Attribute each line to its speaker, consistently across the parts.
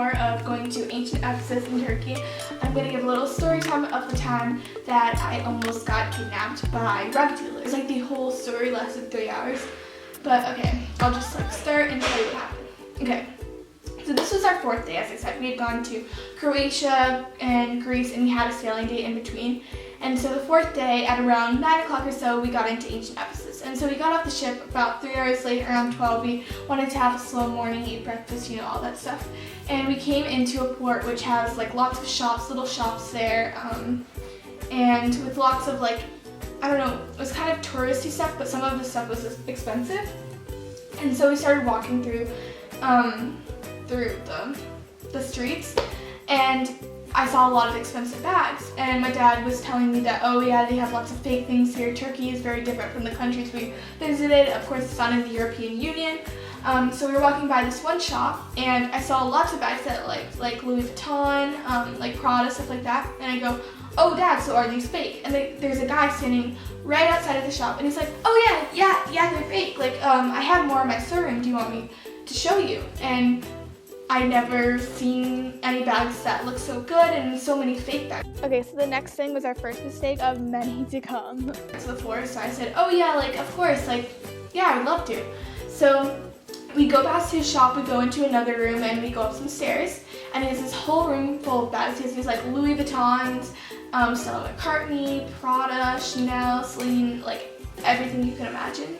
Speaker 1: more of going to ancient Ephesus in Turkey. I'm going to give a little story time of the time that I almost got kidnapped by drug dealers. It's like the whole story lasted 3 hours. But okay, I'll just start and tell you what happened. Okay, so this was our 4th day, as I said. We had gone to Croatia and Greece, and we had a sailing day in between. And so the 4th day, at around 9 o'clock or so, we got into ancient Ephesus. And so we got off the ship about 3 hours late, around 12. We wanted to have a slow morning, eat breakfast, all that stuff. And we came into a port which has lots of shops, little shops there, and with lots of I don't know, it was kind of touristy stuff, but some of the stuff was expensive. And so we started walking through the streets, and I saw a lot of expensive bags, and my dad was telling me that, oh yeah, they have lots of fake things here. Turkey is very different from the countries we visited. Of course, it's not in the European Union. So we were walking by this one shop, and I saw lots of bags that like Louis Vuitton, like Prada, stuff like that. And I go, oh Dad, so are these fake? And there's a guy standing right outside of the shop, and he's like, oh yeah, they're fake. I have more in my storeroom. Do you want me to show you? And I never seen any bags that look so good and so many fake bags. Okay, so the next thing was our first mistake of many to come. So the floor, so I said, oh yeah, of course, yeah, I'd love to. So we go past his shop, we go into another room, and we go up some stairs, and he has this whole room full of bags. He has these Louis Vuittons, Stella McCartney, Prada, Chanel, Celine, everything you can imagine.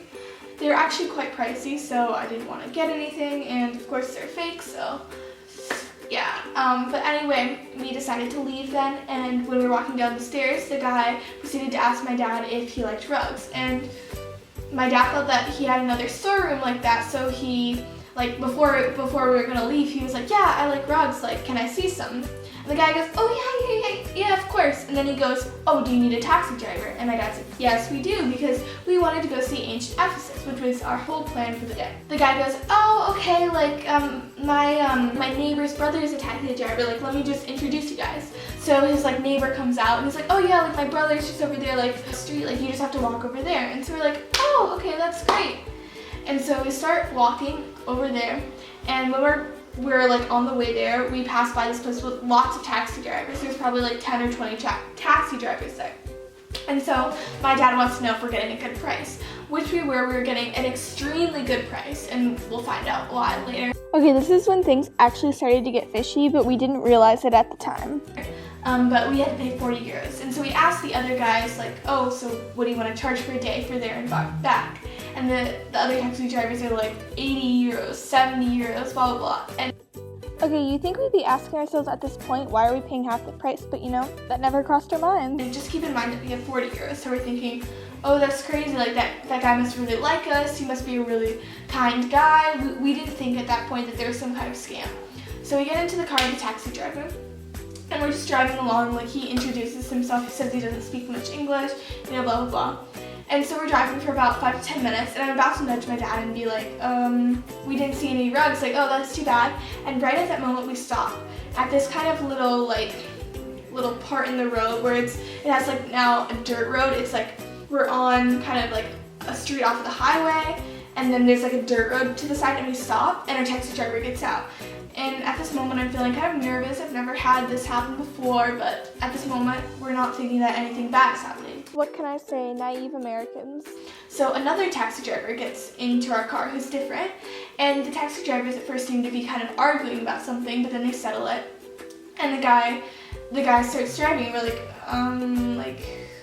Speaker 1: They're actually quite pricey, so I didn't want to get anything, and of course they're fake, so yeah. But anyway, we decided to leave then, and when we were walking down the stairs, the guy proceeded to ask my dad if he liked rugs, and my dad thought that he had another storeroom like that, so he, before we were gonna leave, he was like, yeah, I like rugs, can I see some? And the guy goes, oh yeah, of course. And then he goes, oh, do you need a taxi driver? And my dad said, yes, we do, because we wanted to go see ancient Ephesus, which was our whole plan for the day. The guy goes, oh, okay, my neighbor's brother is a taxi driver, let me just introduce you guys. So his neighbor comes out, and he's like, oh yeah, my brother's just over there, the street, you just have to walk over there. And so we're like, oh, okay, that's great. And so we start walking over there, and when we're on the way there, we passed by this place with lots of taxi drivers. There's probably 10 or 20 taxi drivers there. And so my dad wants to know if we're getting a good price, which we were. We were getting an extremely good price, and we'll find out why later. Okay, this is when things actually started to get fishy, but we didn't realize it at the time. But we had to pay 40 euros. And so we asked the other guys, oh, so what do you want to charge for a day for there and back? And the other taxi drivers are 80 euros, 70 euros, blah, blah, blah. And okay, you think we'd be asking ourselves at this point, why are we paying half the price? But that never crossed our mind. And just keep in mind that we have 40 euros, so we're thinking, oh, that's crazy, that guy must really like us, he must be a really kind guy. We didn't think at that point that there was some kind of scam. So we get into the car with the taxi driver, and we're just driving along, he introduces himself, he says he doesn't speak much English, blah, blah, blah. And so we're driving for about 5 to 10 minutes, and I'm about to nudge my dad and be we didn't see any rugs, oh, that's too bad. And right at that moment, we stop at this kind of little part in the road where it has now a dirt road. It's we're on kind of a street off of the highway, and then there's a dirt road to the side, and we stop, and our taxi driver gets out. And at this moment, I'm feeling kind of nervous. I've never had this happen before, but at this moment, we're not thinking that anything bad is happening. What can I say? Naive Americans. So another taxi driver gets into our car who's different, and the taxi drivers at first seem to be kind of arguing about something, but then they settle it. And the guy starts driving, and we're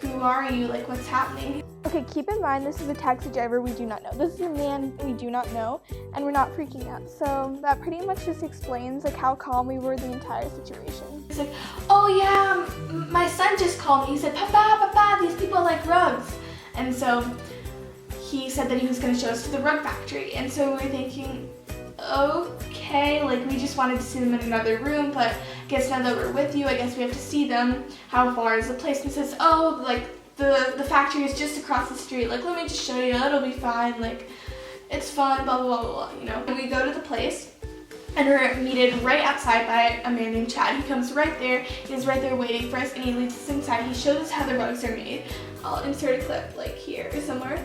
Speaker 1: who are you? What's happening? Okay, keep in mind this is a taxi driver we do not know. This is a man we do not know, and we're not freaking out. So that pretty much just explains how calm we were the entire situation. He's like, oh yeah, my son just called me. He said, Papa, these people like rugs. And so he said that he was going to show us to the rug factory. And so we were thinking, okay, we just wanted to see them in another room, but I guess now that we're with you, I guess we have to see them. How far is the place? And he says, oh, the factory is just across the street. Let me just show you, it'll be fine. It's fun, blah, blah, blah, blah, And we go to the place, and we're meted right outside by a man named Chad. He comes right there, he's right there waiting for us, and he leads us inside. He shows us how the rugs are made. I'll insert a clip here or somewhere.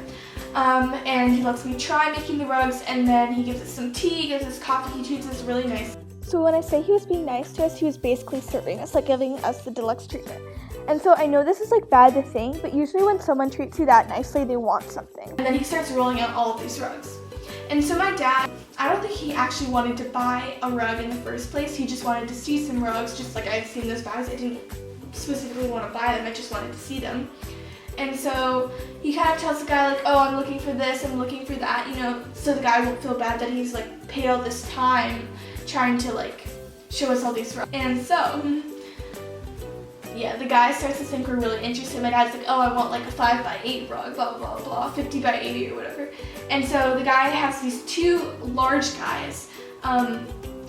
Speaker 1: And he lets me try making the rugs, and then he gives us some tea, gives us coffee, he treats us really nice. So when I say he was being nice to us, he was basically serving us, like giving us the deluxe treatment. And so I know this is like bad to think, but usually when someone treats you that nicely, they want something. And then he starts rolling out all of these rugs. And so my dad, I don't think he actually wanted to buy a rug in the first place. He just wanted to see some rugs, just like I've seen those bags. I didn't specifically want to buy them, I just wanted to see them. And so he kind of tells the guy like, oh, I'm looking for this, I'm looking for that, you know, so the guy won't feel bad that he's like paid all this time trying to like show us all these rugs. And so, yeah, the guy starts to think we're really interested. My dad's like, oh, I want like a 5x8 rug, blah, blah, blah, blah, 50x80 or whatever. And so the guy has these two large guys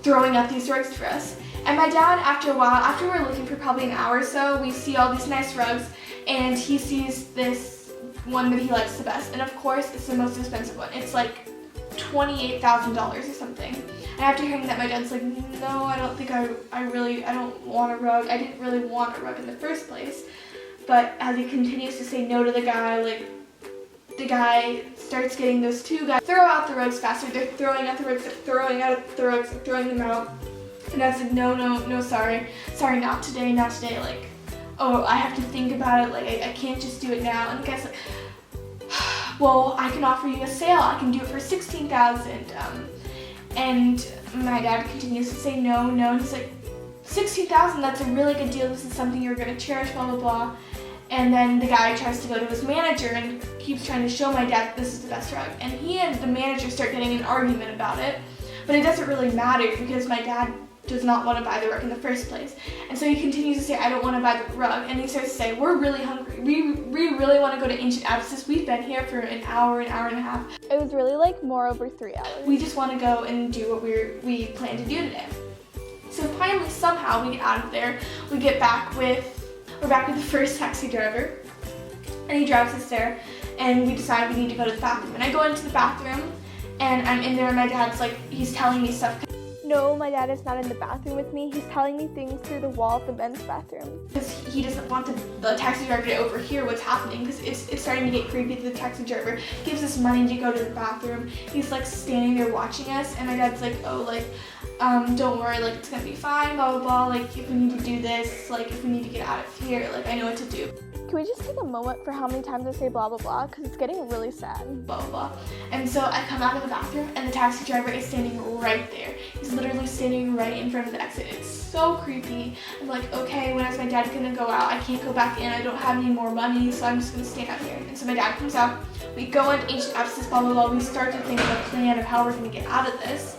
Speaker 1: throwing out these rugs for us. And my dad, after a while, after we're looking for probably an hour or so, we see all these nice rugs, and he sees this one that he likes the best. And of course, it's the most expensive one. It's like $28,000 or something. And after hearing that, my dad's like, no, I don't think I don't want a rug. I didn't really want a rug in the first place. But as he continues to say no to the guy, like, the guy starts getting those two guys throw out the rugs faster. They're throwing out the rugs, they're throwing out the rugs, they're throwing them out. And I was like, no, sorry, not today, like, oh, I have to think about it, like, I can't just do it now. And the guy's like, well, I can offer you a sale, I can do it for $16,000. And my dad continues to say no, and he's like, $16,000, that's a really good deal, this is something you're gonna cherish, blah, blah, blah. And then the guy tries to go to his manager and keeps trying to show my dad that this is the best rug. And he and the manager start getting an argument about it, but it doesn't really matter because my dad does not want to buy the rug in the first place. And so he continues to say, I don't want to buy the rug. And he starts to say, we're really hungry. We really want to go to ancient Ephesus. We've been here for an hour and a half. It was really like more over 3 hours. We just want to go and do what we plan to do today. So finally, somehow, we get out of there. We're back with the first taxi driver. And he drives us there. And we decide we need to go to the bathroom. And I go into the bathroom. And I'm in there and my dad's like, he's telling me stuff. No, my dad is not in the bathroom with me. He's telling me things through the wall of the men's bathroom. Because he doesn't want the taxi driver to overhear what's happening, because it's starting to get creepy. The taxi driver gives us money to go to the bathroom. He's like standing there watching us, and my dad's like, oh, like, don't worry, like, it's gonna be fine, blah, blah, blah. Like, if we need to do this, like, if we need to get out of here, like, I know what to do. Can we just take a moment for how many times I say blah, blah, blah, because it's getting really sad. Blah, blah, blah. And so I come out of the bathroom, and the taxi driver is standing right there. He's literally standing right in front of the exit. It's so creepy. I'm like, okay, when is my dad gonna go out? I can't go back in. I don't have any more money, so I'm just gonna stand out here. And so my dad comes out. We go into ancient Ephesus, blah, blah, blah. We start to think of a plan of how we're gonna get out of this.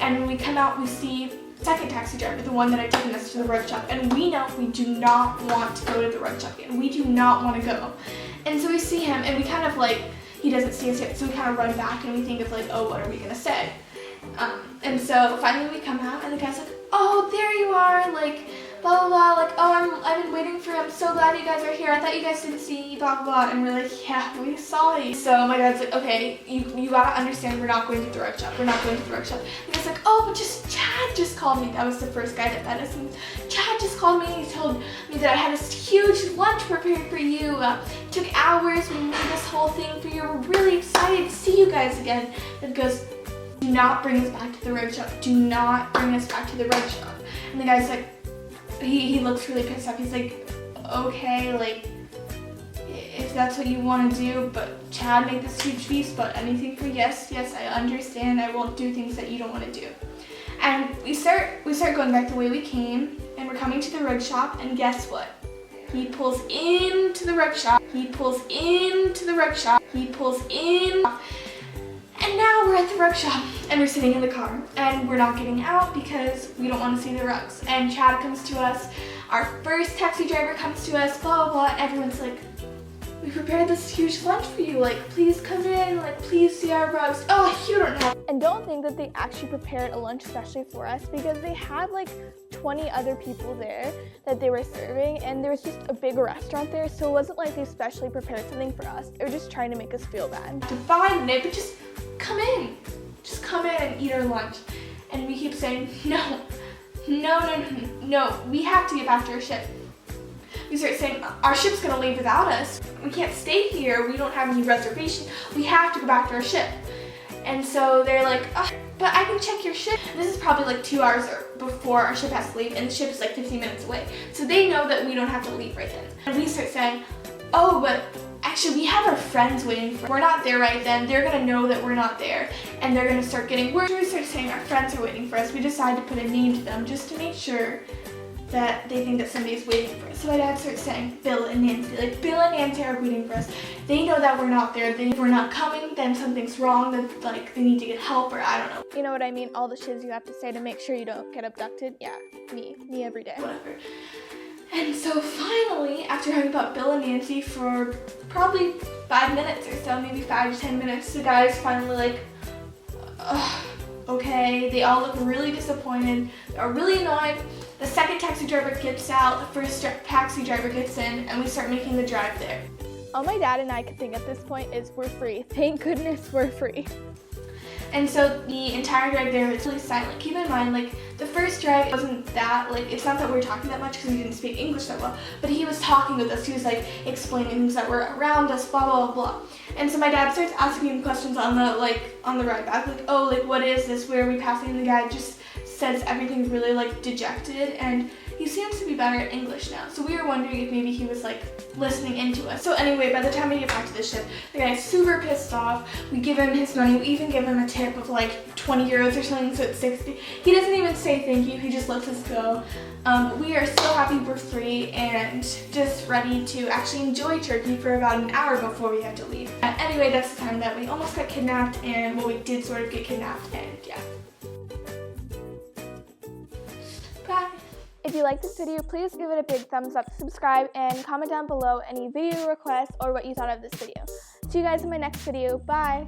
Speaker 1: And when we come out, we see second taxi driver, the one that had taken us to the rug shop, and we know we do not want to go to the rug shop again. We do not want to go. And so we see him, and we kind of like, he doesn't see us yet, so we kind of run back, and we think of like, oh, what are we gonna say? And so finally we come out, and the guy's like, oh, there you are, like, blah, blah, blah, like, oh, I've been waiting for you, I'm so glad you guys are here, I thought you guys didn't see me, blah, blah, blah, and we're like, yeah, we saw you. So my dad's like, okay, you gotta understand, we're not going to the rug shop, we're not going to the rug shop. And he's like, oh, but Chad just called me. That was the first guy that met us, and Chad just called me, and he told me that I had this huge lunch prepared for you. It took hours, we made this whole thing for you, we're really excited to see you guys again. And he goes, do not bring us back to the rug shop, do not bring us back to the rug shop. And the guy's like, he looks really pissed off. He's like, okay, like, if that's what you want to do, but Chad made this huge feast, but anything for yes, I understand. I won't do things that you don't want to do. And we start going back the way we came, and we're coming to the rug shop, and guess what? He pulls into the rug shop. He pulls into the rug shop. He pulls in. And now we're at the rug shop, and we're sitting in the car, and we're not getting out because we don't want to see the rugs. And Chad comes to us, our first taxi driver comes to us, blah, blah, blah, and everyone's like, we prepared this huge lunch for you, like, please come in, like, please see our rugs. Oh, you don't know. And don't think that they actually prepared a lunch especially for us, because they had like 20 other people there that they were serving, and there was just a big restaurant there, so it wasn't like they specially prepared something for us. They were just trying to make us feel bad. Dividing it, but just come in. Just come in and eat our lunch. And we keep saying, no, we have to get back to our ship. We start saying, our ship's gonna leave without us. We can't stay here, we don't have any reservation. We have to go back to our ship. And so they're like, oh, but I can check your ship. This is probably like 2 hours before our ship has to leave, and the ship is like 15 minutes away. So they know that we don't have to leave right then. And we start saying, oh, but actually we have our friends waiting for us. We're not there right then. They're gonna know that we're not there, and they're gonna start getting worried. We start saying our friends are waiting for us. We decide to put a name to them just to make sure that they think that somebody's waiting for us. So my dad starts saying Bill and Nancy. Like, Bill and Nancy are waiting for us. They know that we're not there. If we're not coming, then something's wrong. Then like they need to get help, or I don't know.
Speaker 2: You know what I mean? All the shiz you have to say to make sure you don't get abducted. Yeah, me every day.
Speaker 1: Whatever. And so finally, after talking about Bill and Nancy for probably 5 minutes or so, maybe 5 to 10 minutes, the guys finally like, okay. They all look really disappointed. They're really annoyed. The second taxi driver gets out, the first taxi driver gets in, and we start making the drive there.
Speaker 2: All my dad and I could think at this point is we're free. Thank goodness we're free.
Speaker 1: And so the entire drive there is really silent. Keep in mind, like, the first drive wasn't that, like, it's not that we were talking that much because we didn't speak English that well, but he was talking with us. He was, like, explaining things that were around us, blah, blah, blah, blah. And so my dad starts asking him questions on the ride back, like, oh, like, what is this? Where are we passing? And the guy just says everything's really, like, dejected, and he seems to be better at English now. So we were wondering if maybe he was, like, listening into us. So anyway, by the time we get back to the ship, the guy's super pissed off. We give him his money. We even give him a tip of like 20 euros or something, so it's 60. He doesn't even say thank you. He just lets us go. We are so happy we're free and just ready to actually enjoy Turkey for about an hour before we have to leave. Anyway, that's the time that we almost got kidnapped, and well, we did sort of get kidnapped, and yeah. Bye.
Speaker 2: If you like this video, please give it a big thumbs up, subscribe, and comment down below any video requests or what you thought of this video. See you guys in my next video. Bye!